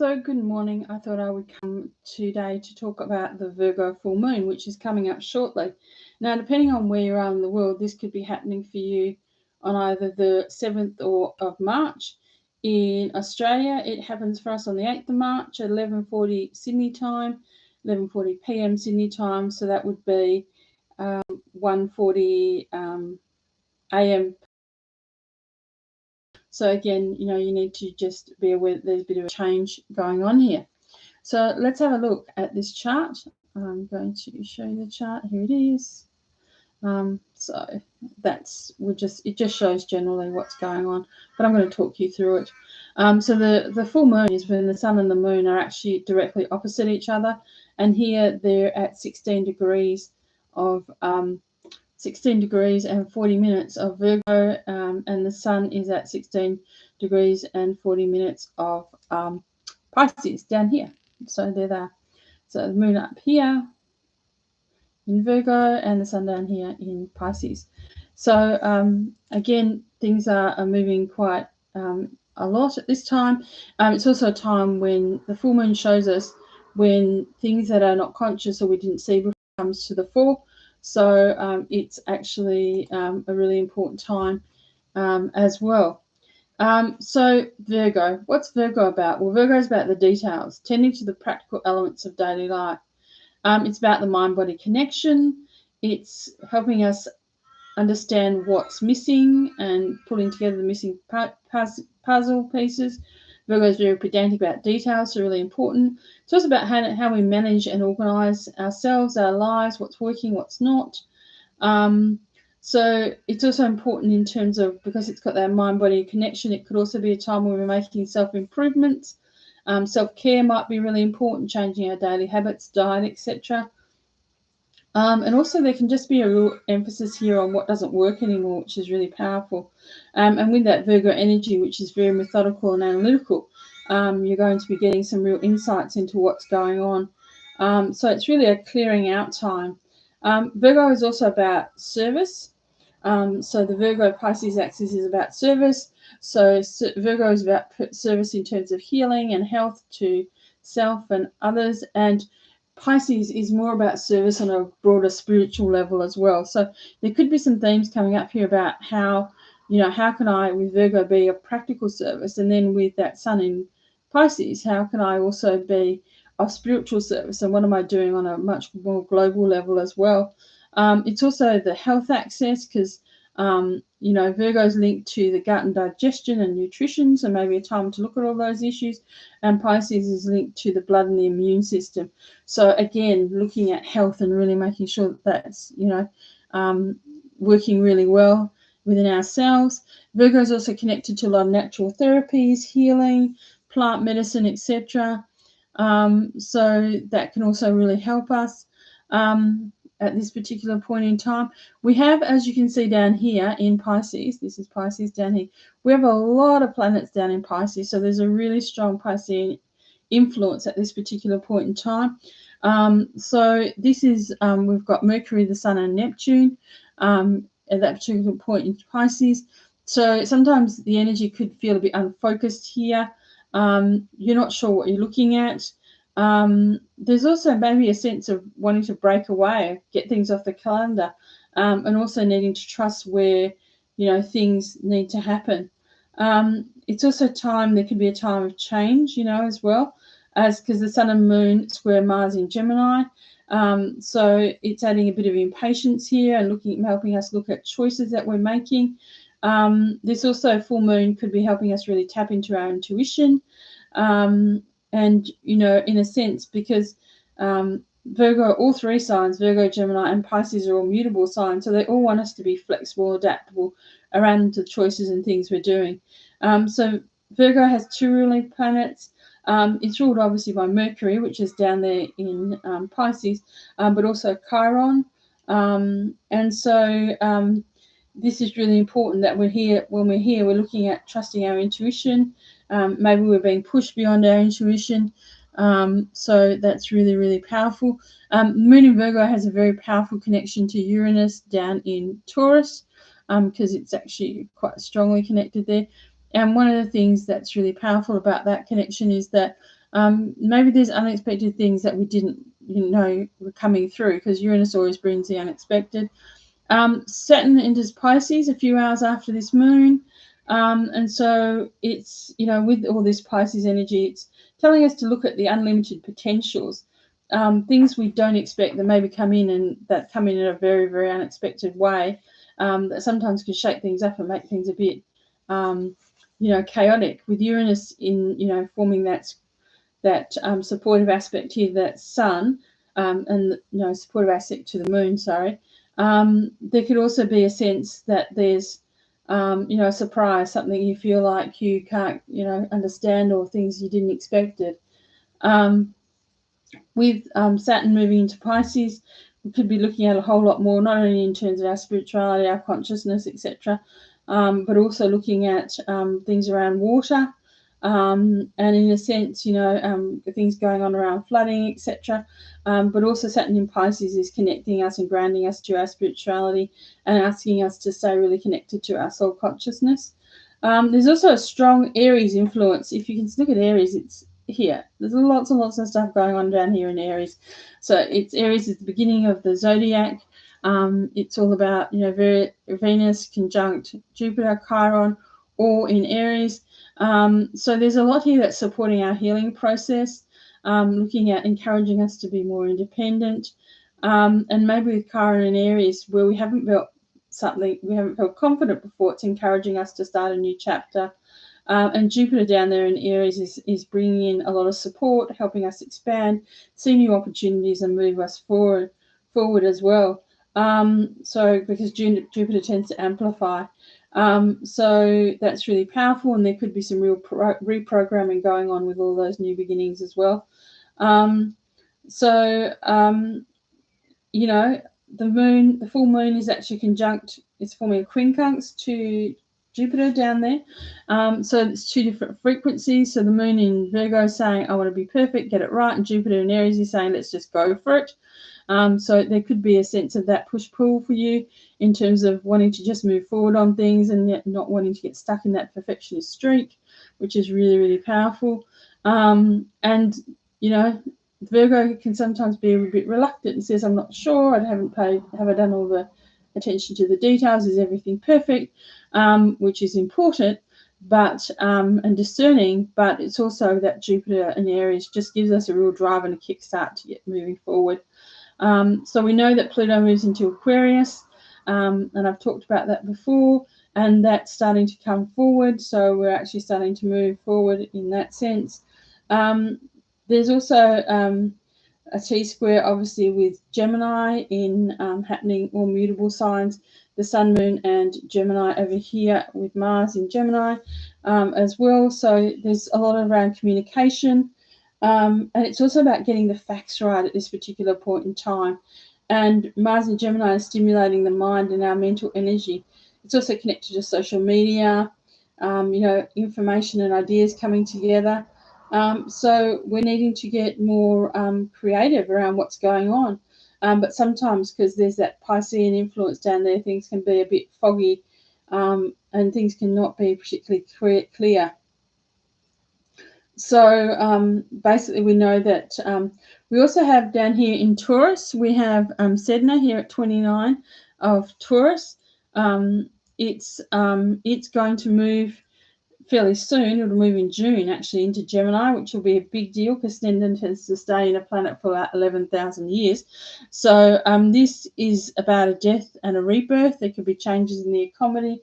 So good morning. I thought I would come today to talk about the Virgo full moon, which is coming up shortly. Now, depending on where you are in the world, this could be happening for you on either the 7th of March. In Australia, it happens for us on the 8th of March at 11:40 Sydney time, 11:40 p.m. Sydney time. So that would be 1:40 a.m. So again, you need to just be aware that there's a bit of a change going on here. So let's have a look at this chart. I'm going to show you the chart. Here it is. So it just shows generally what's going on, but I'm going to talk you through it. So the full moon is when the sun and the moon are actually directly opposite each other, and here they're at 16 degrees and 40 minutes of Virgo, and the sun is at 16 degrees and 40 minutes of Pisces down here. So there they are. So the moon up here in Virgo and the sun down here in Pisces. So again, things are moving quite a lot at this time. It's also a time when the full moon shows us when things that are not conscious or we didn't see before comes to the fore. So it's actually a really important time as well. So Virgo, what's Virgo about? Well, Virgo is about the details, tending to the practical elements of daily life. It's about the mind-body connection. It's helping us understand what's missing and pulling together the missing puzzle pieces. Virgo is very pedantic about details, so really important. It's also about how we manage and organise ourselves, our lives, what's working, what's not. So it's also important in terms of, because it's got that mind-body connection, it could also be a time when we're making self-improvements. Self-care might be really important, changing our daily habits, diet, etc. And also there can just be a real emphasis here on what doesn't work anymore, which is really powerful. And with that Virgo energy, which is very methodical and analytical, you're going to be getting some real insights into what's going on. So it's really a clearing out time. Virgo is also about service. So the Virgo-Pisces axis is about service. So Virgo is about service in terms of healing and health to self and others. And Pisces is more about service on a broader spiritual level as well. So there could be some themes coming up here about how can I, with Virgo, be a practical service? And then with that sun in Pisces, how can I also be of spiritual service? And what am I doing on a much more global level as well? It's also the health axis because, Virgo is linked to the gut and digestion and nutrition, so maybe a time to look at all those issues. And Pisces is linked to the blood and the immune system. So again, looking at health and really making sure that that's, working really well within ourselves. Virgo is also connected to a lot of natural therapies, healing, plant medicine, etc. So that can also really help us. At this particular point in time, we have, as you can see down here in Pisces, this is Pisces down here, we have a lot of planets down in Pisces, so there's a really strong Piscean influence at this particular point in time. So this is, we've got Mercury, the Sun and Neptune at that particular point in Pisces. So sometimes the energy could feel a bit unfocused here. You're not sure what you're looking at. There's also maybe a sense of wanting to break away, get things off the calendar, and also needing to trust where, things need to happen. It's also time, there could be a time of change, as well, because the sun and moon square Mars in Gemini. So it's adding a bit of impatience here and helping us look at choices that we're making. This also full moon could be helping us really tap into our intuition. And, in a sense, because Virgo, all three signs, Virgo, Gemini, and Pisces are all mutable signs, so they all want us to be flexible, adaptable around the choices and things we're doing. So Virgo has two ruling planets. It's ruled obviously by Mercury, which is down there in Pisces, but also Chiron. And so this is really important that when we're here, we're looking at trusting our intuition. Maybe we're being pushed beyond our intuition. So that's really, really powerful. Moon in Virgo has a very powerful connection to Uranus down in Taurus, because it's actually quite strongly connected there. And one of the things that's really powerful about that connection is that Maybe there's unexpected things that we didn't know were coming through, because Uranus always brings the unexpected. Saturn enters Pisces a few hours after this moon. And so it's, with all this Pisces energy, it's telling us to look at the unlimited potentials, things we don't expect that maybe come in, and that come in a very, very unexpected way, that sometimes can shake things up and make things a bit, chaotic. With Uranus in, forming that supportive aspect here, that sun, and supportive aspect to the moon, sorry. There could also be a sense that there's a surprise, something you feel like you can't understand, or things you didn't expect it. With Saturn moving into Pisces, we could be looking at a whole lot more, not only in terms of our spirituality, our consciousness, etc., but also looking at things around water, and in a sense, things going on around flooding, etc. But also Saturn in Pisces is connecting us and grounding us to our spirituality, and asking us to stay really connected to our soul consciousness. There's also a strong Aries influence. If you can look at Aries, it's here. There's lots and lots of stuff going on down here in Aries. So Aries is the beginning of the zodiac. It's all about Venus conjunct Jupiter, Chiron, all in Aries. So there's a lot here that's supporting our healing process, looking at encouraging us to be more independent, and maybe with Chiron and Aries, where we haven't felt confident before, it's encouraging us to start a new chapter. And Jupiter down there in Aries is bringing in a lot of support, helping us expand, see new opportunities, and move us forward as well. So because Jupiter tends to amplify, so that's really powerful, and there could be some real reprogramming going on with all those new beginnings as well. The full moon is actually conjunct, it's forming a quincunx to Jupiter down there. So it's two different frequencies. So the moon in Virgo is saying, I want to be perfect, get it right. And Jupiter in Aries is saying, let's just go for it. So there could be a sense of that push-pull for you, in terms of wanting to just move forward on things, and yet not wanting to get stuck in that perfectionist streak, which is really, really powerful. Virgo can sometimes be a bit reluctant and says, I'm not sure, have I done all the attention to the details, is everything perfect, which is important, but and discerning, but it's also that Jupiter in Aries just gives us a real drive and a kickstart to get moving forward. So we know that Pluto moves into Aquarius, and I've talked about that before, and that's starting to come forward, so we're actually starting to move forward in that sense. There's also a T-square, obviously, with Gemini in happening, or mutable signs, the Sun, Moon, and Gemini over here, with Mars in Gemini as well. So there's a lot around communication, and it's also about getting the facts right at this particular point in time. And Mars in Gemini is stimulating the mind and our mental energy. It's also connected to social media, information and ideas coming together. So we're needing to get more creative around what's going on. But sometimes, because there's that Piscean influence down there, things can be a bit foggy, and things cannot be particularly clear. So basically, we know that we also have down here in Taurus, we have Sedna here at 29 of Taurus. It's going to move fairly soon. It'll move in June, actually, into Gemini, which will be a big deal, because Sedna tends to stay in a planet for about 11,000 years. So this is about a death and a rebirth. There could be changes in the economy,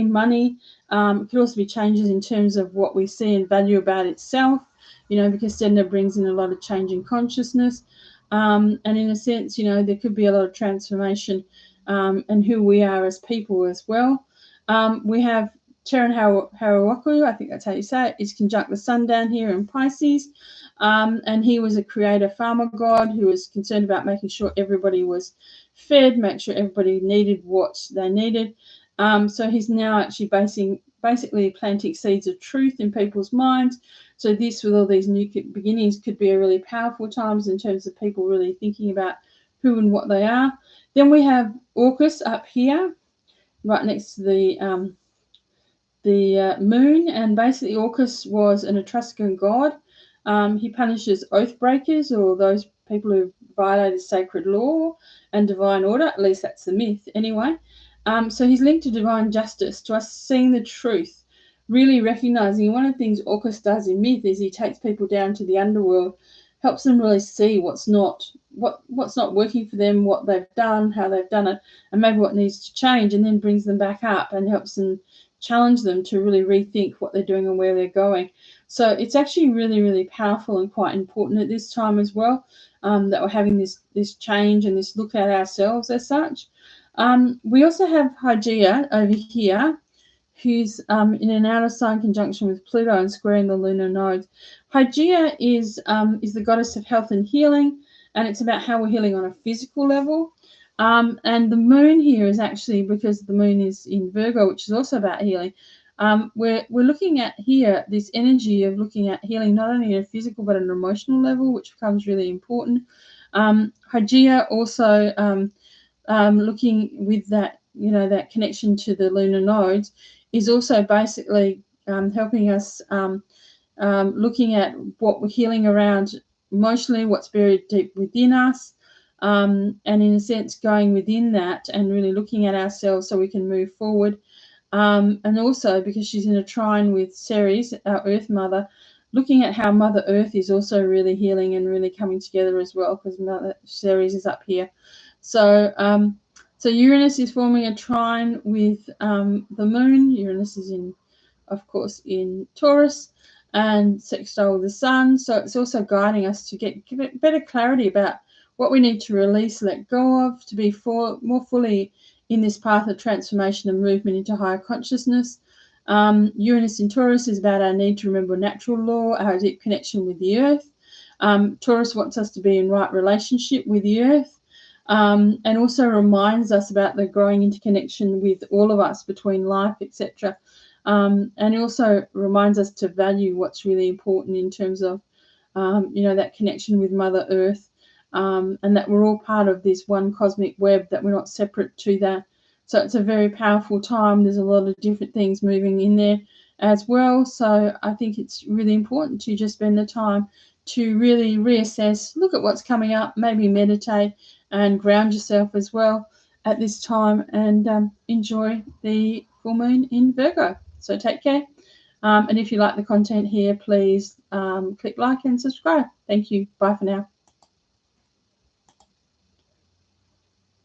money. It could also be changes in terms of what we see and value about itself, because Sedna brings in a lot of change in consciousness. And in a sense, there could be a lot of transformation and who we are as people as well. We have Terran Harawaku, I think that's how you say it, is conjunct the sun down here in Pisces. And he was a creator farmer god who was concerned about making sure everybody was fed, make sure everybody needed what they needed. So he's now actually basically planting seeds of truth in people's minds. So this, with all these new beginnings, could be a really powerful times in terms of people really thinking about who and what they are. Then we have Orcus up here, right next to the moon, and basically Orcus was an Etruscan god, He punishes oath breakers or those people who violated sacred law and divine order. At least that's the myth anyway. So he's linked to divine justice, to us seeing the truth, really recognizing. One of the things Orcus does in myth is he takes people down to the underworld, helps them really see what's not working for them, what they've done, how they've done it, and maybe what needs to change, and then brings them back up and helps them challenge them to really rethink what they're doing and where they're going. So it's actually really, really powerful and quite important at this time as well, that we're having this change and this look at ourselves as such. We also have Hygeia over here, who's in an outer sign conjunction with Pluto and squaring the lunar nodes. Hygeia is the goddess of health and healing, and it's about how we're healing on a physical level. And the moon here is actually, because the moon is in Virgo, which is also about healing. We're looking at here this energy of looking at healing not only at a physical but at an emotional level, which becomes really important. Hygeia also looking with that, that connection to the lunar nodes, is also basically helping us looking at what we're healing around emotionally, what's buried deep within us, and in a sense going within that and really looking at ourselves so we can move forward. And also because she's in a trine with Ceres, our Earth Mother, looking at how Mother Earth is also really healing and really coming together as well, because Mother Ceres is up here. So so Uranus is forming a trine with the moon. Uranus is of course, in Taurus and sextile with the sun. So it's also guiding us to give it better clarity about what we need to release, let go of, to be more fully in this path of transformation and movement into higher consciousness. Uranus in Taurus is about our need to remember natural law, our deep connection with the earth. Taurus wants us to be in right relationship with the earth, and also reminds us about the growing interconnection with all of us between life, etc. And it also reminds us to value what's really important in terms of, that connection with Mother Earth, and that we're all part of this one cosmic web, that we're not separate to that. So it's a very powerful time. There's a lot of different things moving in there as well. So I think it's really important to just spend the time to really reassess, look at what's coming up, maybe meditate and ground yourself as well at this time, and enjoy the full moon in Virgo. So take care. And if you like the content here, please click like and subscribe. Thank you. Bye for now.